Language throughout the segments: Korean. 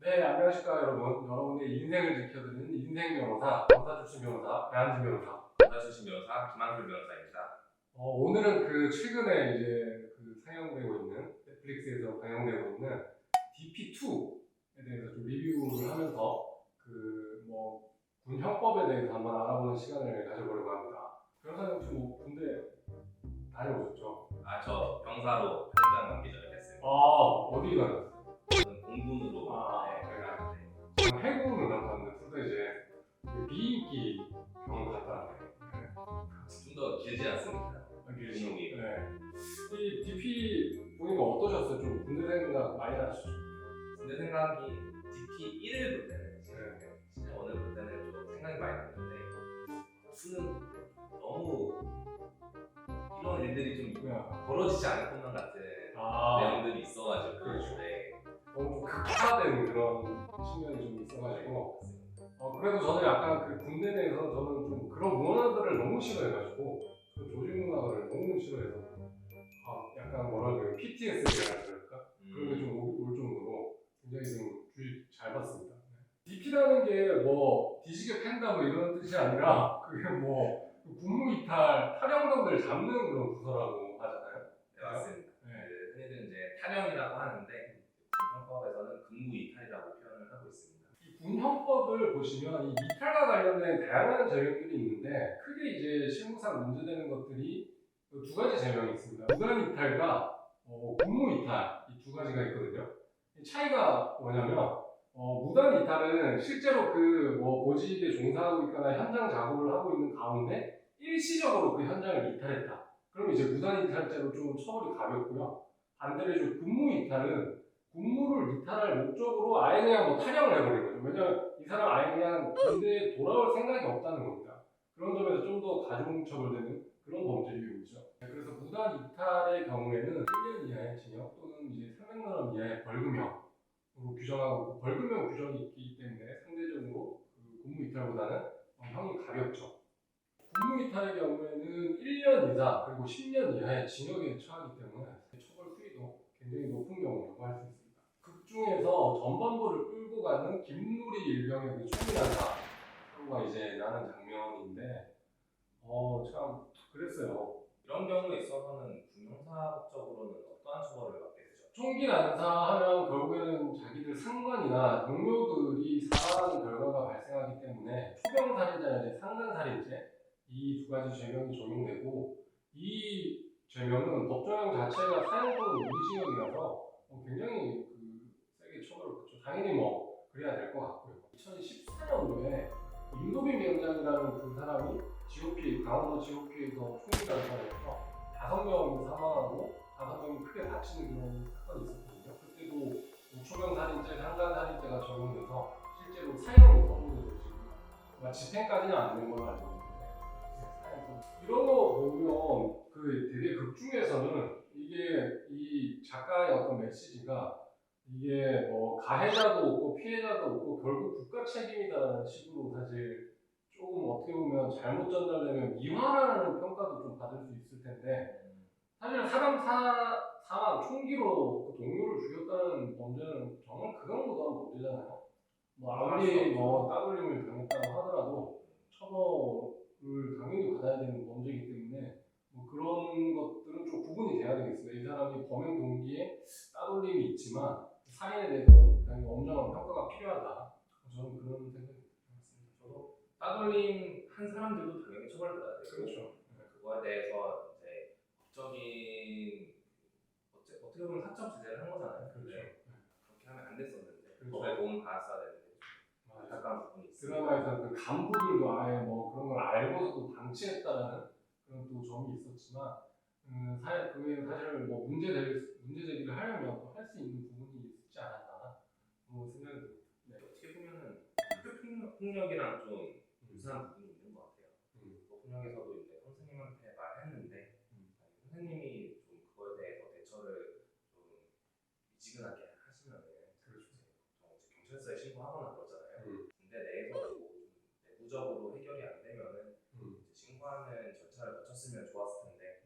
네, 안녕하십니까 여러분. 여러분의 인생을 지켜드리는 인생 변호사, 변호사 출신 변호사, 배한진 변호사. 변호사 출신 변호사 김한솔 변호사입니다. 오늘은 그 최근에 이제 그 상영되고 있는 넷플릭스에서 방영되고 있는 DP2에 대해서 좀 리뷰를 하면서 그 뭐 군형법에 대해서 한번 알아보는 시간을 가져보려고 합니다. 변호사님 혹시 뭐 군대 다녀오셨죠? 저 병사로 현장 감기전을 했습니다. 어디 가셨어요? 저는 공군으로 갔는데 해군을 갔는데 후대제 비인기 병원 갔다 왔네요. 좀 더 길지 않습니다. 길죠. 네. 이 DP 보니까 어떠셨어요? 좀 군대 생각 많이 나셨죠? 군대 생각이 DP 1을 볼 때는 시즌 1을 볼 때는 좀 생각이 많이 났는데 2는 너무 이런 일들이 좀 벌어지지 않을 것만 같은 내용들이 있어가지고 그렇죠. 너무 좀 극화된 그런 측면이 좀 있어가지고 그래도 저는 약간 그 군대 내에서 저는 좀 그런 문화들을 너무 싫어해가지고 그 조직 문화를 너무 싫어해서 약간 뭐라 그래요? PTSD라 그럴까? 그런 게 좀 올 정도로 굉장히 좀 주의 잘 봤습니다. DP라는 게 뭐 뒤지게 팬다 뭐 이런 뜻이 아니라 그게 뭐 군무 이탈, 탈영병들 잡는 그런 부서라고 하잖아요. 네, 맞습니다. 네. 흔히들 이제 탈영이라고 하는데 군형법에서는 근무 이탈이라고 표현을 하고 있습니다. 이 군형법을 보시면 이 이탈과 관련된 다양한 제명들이 있는데 크게 이제 실무상 문제되는 것들이 두 가지 제명이 있습니다. 무단 이탈과 군무 이탈 이 두 가지가 있거든요. 이 차이가 뭐냐면 무단 이탈은 실제로 그 뭐 보직에 종사하고 있거나 현장 작업을 하고 있는 가운데 일시적으로 그 현장을 이탈했다. 그럼 이제 무단 이탈죄로 좀 처벌이 가볍고요. 반대로 이제 군무 이탈은 군무를 이탈할 목적으로 아예 그냥 뭐 탈영을 해버린 거죠. 왜냐면 이 사람 아예 그냥 군대에 돌아올 생각이 없다는 겁니다. 그런 점에서 좀 더 가중처벌되는 그런 범죄 유형이죠. 그래서 무단 이탈의 경우에는 1년 이하의 징역 또는 이제 300만 원 이하의 벌금형으로 규정하고 벌금형 규정이 있기 때문에 상대적으로 그 군무 이탈보다는 형이 가볍죠. 군무 이탈의 경우에는 1년 이상 그리고 10년 이하의 징역에 처하기 때문에 처벌 수위도 굉장히 높은 경우라고 할 수 있습니다. 극 중에서 전반부를 끌고 가는 김누리 일병의 그 총기난사가 이제 나는 장면인데 참 그랬어요. 이런 경우에 있어서는 군형사법적으로는 어떠한 처벌을 받게 되죠? 총기 난사하면 결국에는 자기들 상관이나 동료들이 사망하는 결과가 발생하기 때문에 초병 살인자 내지 상간 살인죄 이 두 가지 죄명이 적용되고 이 죄명은 법조형 자체가 사형 또는 무기징역이라서 굉장히 세게 처벌을 받죠. 당연히 뭐 그래야 될 것 같고요. 2014년도에 임도빈 위원장이라는 그 사람이 GOP 강원도 GOP에서 총기 난사를 해서 5명이 사망하고 5명이 크게 다치는 그런 사건이 있었거든요. 그때도 뭐 초병 살인죄, 상간 살인죄가 적용돼서 실제로 사형을 선고돼서 지금 집행까지는 안 된 걸로 알고 있는데 이런 거 보면 그 되게 극 중에서는 이게 이 작가의 어떤 메시지가 이게 뭐 가해자도 없고 피해자도 없고 결국 국가 책임이다라는 식으로 사실 조금 어떻게 보면 잘못 전달되면 미화라는 평가도 좀 받을 수 있을 텐데 사실 사람 사망 총기로 그 동료를 죽였다는 범죄는 정말 극악무도한 범죄잖아요. 뭐 아무리 뭐 따돌림을 당했다고 하더라도 처벌을 당연히 받아야 되는 범죄이기 때문에 뭐 그런 것들은 좀 구분이 돼야 되겠습니다. 이 사람이 범행 동기에 따돌림이 있지만 살인에 대해서는 굉장히 엄정한 평가가 필요하다. 저는 그런 생각이 들었습니다. 저도 따돌림 한 사람들도 당연히 처벌받아야 되고 그렇죠. 그거에 대해서 이제 법적인 어떻게 보면 사적 제재를 한 거잖아요. 그렇죠. 그렇게 하면 안 됐었는데 그렇죠. 법에 도움 받았어야 되는데 안타까운 부분이 있습니다. 드라마에서 그 간부들도 아예 뭐 그런 걸 알고서도 방치했다라는 그런 또 점이 있었지만 그게 사실 뭐 문제 제기를 하려면 또 할 수 있는 부분이 있지 않았나 뭐 생각이 듭니다. 네. 어떻게 보면은 학교 폭력이랑 좀 유사한 부분이 있는 것 같아요. 폭력에서도 이제 선생님한테 말했는데 선생님이 좀 그거에 대해서 대처를 좀 미지근하게 하시면은 그렇죠. 경찰서에 신고하거나 그러잖아요. 군대 내에서도 좀 내부적으로 해결이 안 되면은 이제 신고하는 절차를 거쳤으면 좋았을 텐데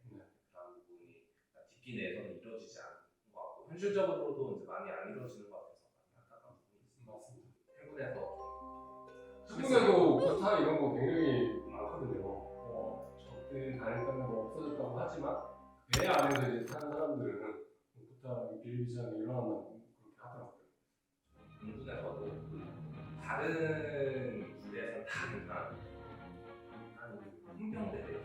그런 부분이 DP 내에서는 이루어지지 않은 것 같고 현실적으로도 이제 많이 안 이루어지는 것 같아서 안타까운 부분이 있습니다. 신문에도 구타 이런 거 굉장히 많거든요. 적대 다닐 때문에 뭐 없어졌다고 하지만 배 안에서 이제 사는 사람들은 구타 비일비재하게 일어난다고 그렇게 하더라고요. 공군에서도 다른 군대에서는 다 괜찮아요. 한 헌병대에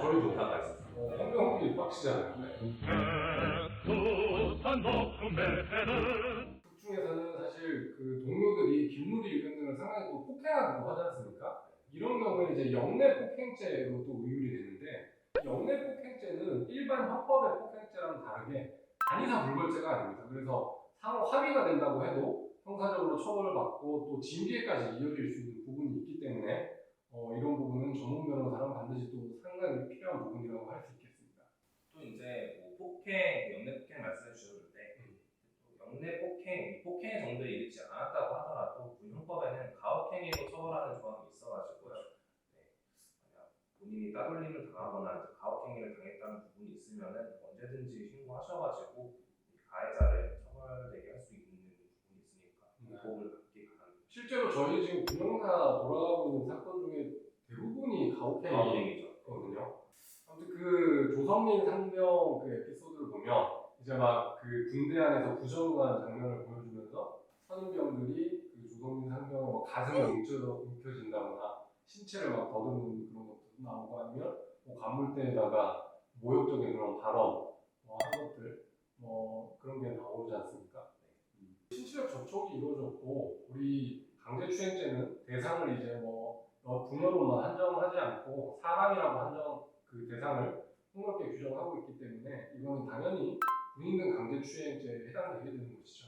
저희도 구타가 있었어요. 헌병이 빡치잖아요. 극 중에서는 사실 그 동료들이 김무리 의견들을 상당히 또 폭행하기도 하지 않습니까? 이런 경우에 이제 영내 폭행죄로 또 의율이 되는데, 영내 폭행죄는 일반 형법의 폭행죄랑 다르게 단의사 불벌죄가 아닙니다. 그래서 상호 합의가 된다고 해도 형사적으로 처벌을 받고 또 징계까지 이어질 수 있는 부분이 있기 때문에 이런 부분은 전문 변호사랑 반드시 또 상당히 필요한 부분이라고 할 수 있겠습니다. 또 이제 뭐 폭행, 영내 폭행 말씀해 주셨는데 또 영내 폭행 정도에 이르지 않았다고 하더라도 군형법에는 가혹행위로 처벌하는 조항이 있어가지고요. 만약 본인이 따돌림을 당하거나 이제 가혹행위를 당했다는 부분이 있으면은 언제든지 신고하셔가지고 이 가해자를 처벌되게 할 수 있는 부분이 있으니까 도움을 받기 바랍니다. 실제로 저희 지금 군형사 돌아가고 있는 사건 중에 대부분이 가혹행위거든요. 아무튼 그 조성민 상병 그 에피소드를 보면 이제 막 그 군대 안에서 부정한 장면을 보여주면서 선임병들이 그 조성민 상병의 뭐 가슴을 움켜쥔다거나 신체를 막 더듬는 그런 것도 나오고 아니면 뭐 간물대에다가 모욕적인 그런 발언 한 것들 그런 게 나오지 않습니까? 신체적 접촉이 이루어졌고 우리 강제추행죄는 대상을 이제 부모로만 한정하지 않고 사람이라고 한정 그 대상을 폭넓게 규정하고 있기 때문에 이거는 당연히 군인 등 강제추행죄에 해당되게 되는 것이죠.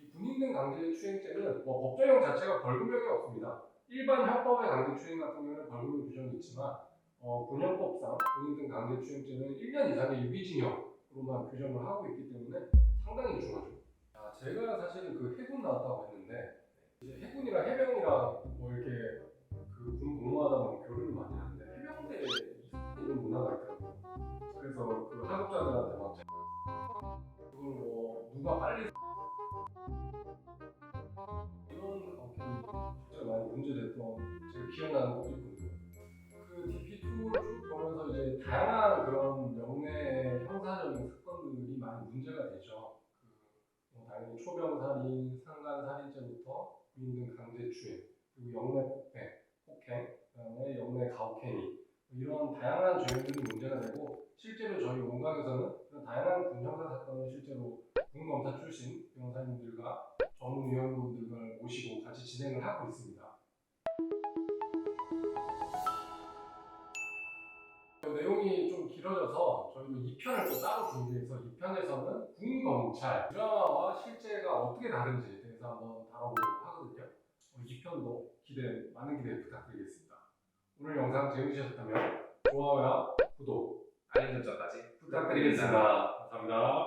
이 군인 등 강제추행죄는 법정형 자체가 벌금형이 없습니다. 일반 형법의 강제추행 같은 경우는 벌금 규정이 있지만 군형법상 군인 등 강제추행죄는 1년 이상의 유기징역으로만 규정을 하고 있기 때문에 상당히 중하죠. 제가 사실은 그 해군 나왔다고 했는데 이제 해군이랑 해병이랑 이렇게 그 군 복무하다 보면 교류를 많이 하는데 해병대에 이런 문화가 있더라고요. 그래서 그 하급자들한테 막 그걸 누가 빨리 이런 진짜 많이 문제됐던 제가 기억나는 것도 있거든요. 그 DP2를 쭉 보면서 이제 다양한 그런 영내 형사적인 사건들이 많이 문제가 되죠. 당연히 초병살인, 상간살인죄부터 군인 등 강제추행, 그리고 영내 폭행, 그다음에 영내 가혹행위 이런 다양한 죄들이 문제가 되고 실제로 저희 원각에서는 그런 다양한 군 형사 사건을 실제로 군검사 출신 변호사님들과 전문위원분들을 모시고 같이 진행을 하고 있습니다. 내용이 좀 길어져서 저희도 2편을 또 따로 준비해서 2편에서는 군검찰 드라마와 실제가 어떻게 다른지에 대해서 한번 다뤄보도록 하거든요. 2편도 많은 기대 부탁드리겠습니다. 오늘 영상 재밌으셨다면 좋아요와 구독, 알림 설정까지 부탁드리겠습니다. 감사합니다.